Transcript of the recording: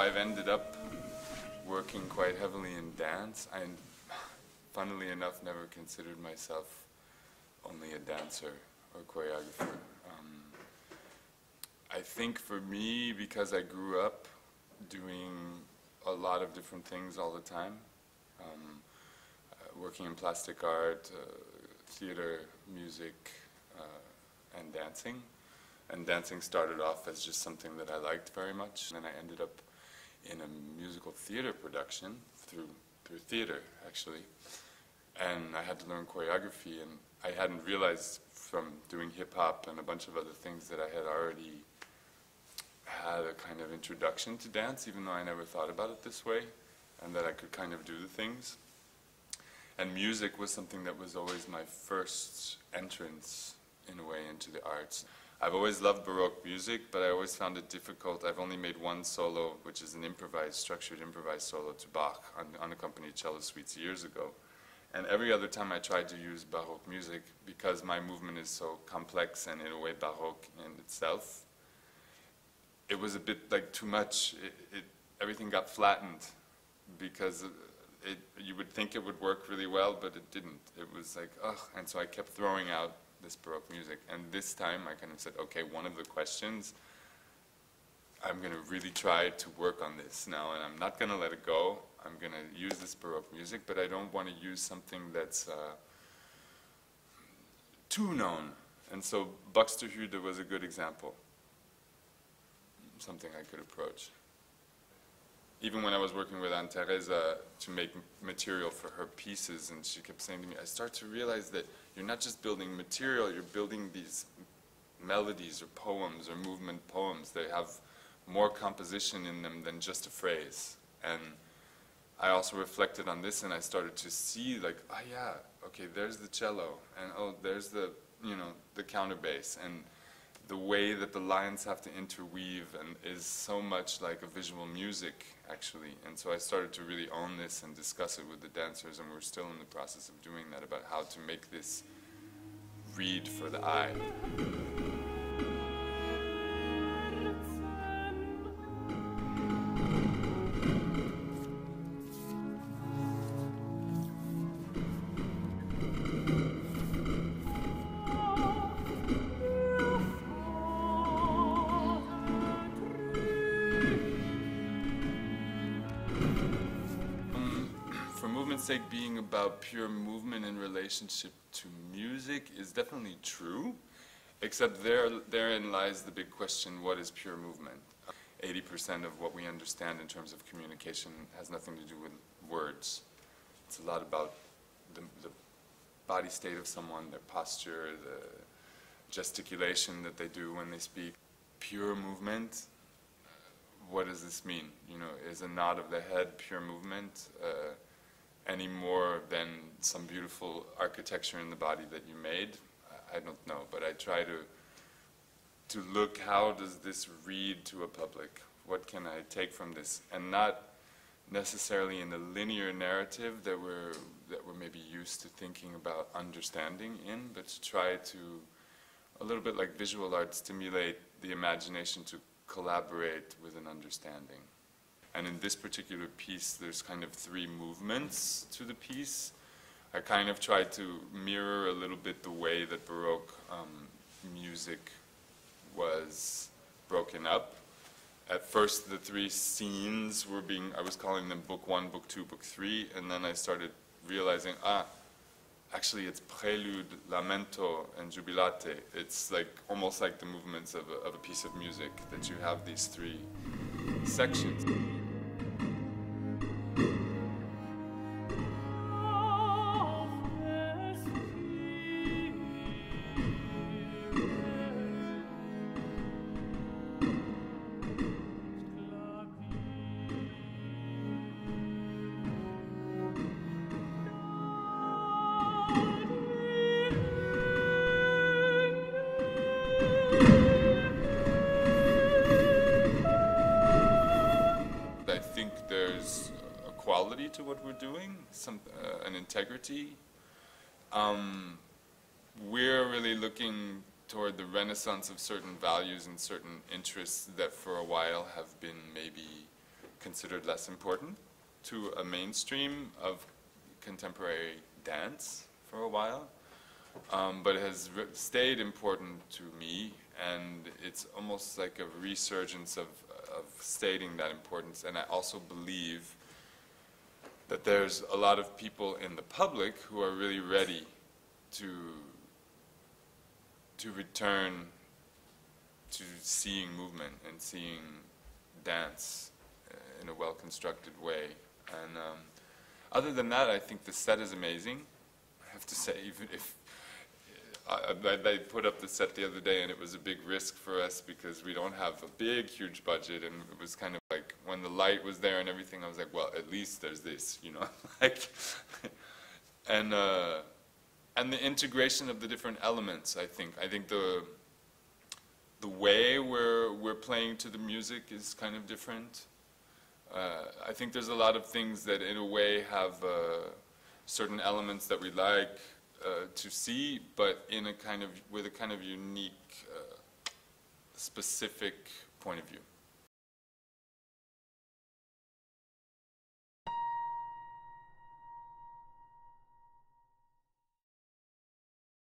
I've ended up working quite heavily in dance. I, funnily enough, never considered myself only a dancer or choreographer. I think for me, because I grew up doing a lot of different things all the time, working in plastic art, theater, music, and dancing. And dancing started off as just something that I liked very much. And then I ended up in a musical theater production through theater, actually. And I had to learn choreography, and I hadn't realized from doing hip-hop and a bunch of other things that I had already had a kind of introduction to dance, even though I never thought about it this way, and that I could kind of do the things. And music was something that was always my first entrance, in a way, into the arts. I've always loved Baroque music, but I always found it difficult. I've only made one solo, which is an improvised, structured improvised solo to Bach on unaccompanied cello suites years ago. And every other time I tried to use Baroque music, because my movement is so complex and in a way Baroque in itself, it was a bit like too much. Everything got flattened, because you would think it would work really well, but it didn't. It was like, ugh, and so I kept throwing out this Baroque music. And this time I kind of said, okay, one of the questions, I'm going to really try to work on this now, and I'm not going to let it go. I'm going to use this Baroque music, but I don't want to use something that's too known. And so Buxtehude was a good example, something I could approach. Even when I was working with Anne-Thérèse to make material for her pieces, and she kept saying to me, I start to realize that you're not just building material, you're building these melodies or poems or movement poems. They have more composition in them than just a phrase. And I also reflected on this, and I started to see, like, oh yeah, okay, there's the cello, and oh, there's the, you know, the counterbass, and the way that the lines have to interweave and is so much like a visual music, actually. And so I started to really own this and discuss it with the dancers, and we're still in the process of doing that, about how to make this read for the eye. Sake being about pure movement in relationship to music is definitely true, except therein lies the big question, what is pure movement? 80% of what we understand in terms of communication has nothing to do with words. It's a lot about the body state of someone, their posture, the gesticulation that they do when they speak. Pure movement, what does this mean? You know, is a nod of the head pure movement? Any more than some beautiful architecture in the body that you made? I don't know, but I try to look, how does this read to a public? What can I take from this? And not necessarily in the linear narrative that we're maybe used to thinking about understanding in, but to try to, a little bit like visual art, stimulate the imagination to collaborate with an understanding. And in this particular piece, there's kind of 3 movements to the piece. I kind of tried to mirror a little bit the way that Baroque music was broken up. At first, the 3 scenes were I was calling them Book 1, Book 2, Book 3, and then I started realizing, actually it's Prelude, Lamento, and Jubilate. It's like, almost like the movements of a piece of music, that you have these 3 sections. To what we're doing, an integrity. We're really looking toward the renaissance of certain values and certain interests that for a while have been maybe considered less important to a mainstream of contemporary dance for a while, but it has stayed important to me, and it's almost like a resurgence of stating that importance. And I also believe that there's a lot of people in the public who are really ready to return to seeing movement and seeing dance in a well-constructed way. And other than that, I think the set is amazing. I have to say, even if I put up the set the other day, and it was a big risk for us because we don't have a big, huge budget, and it was kind of like when the light was there and everything, I was like, well, at least there's this, you know, like, and the integration of the different elements. I think the way we're playing to the music is kind of different. I think there's a lot of things that in a way have certain elements that we like to see, but in a kind of, with a kind of unique, specific point of view.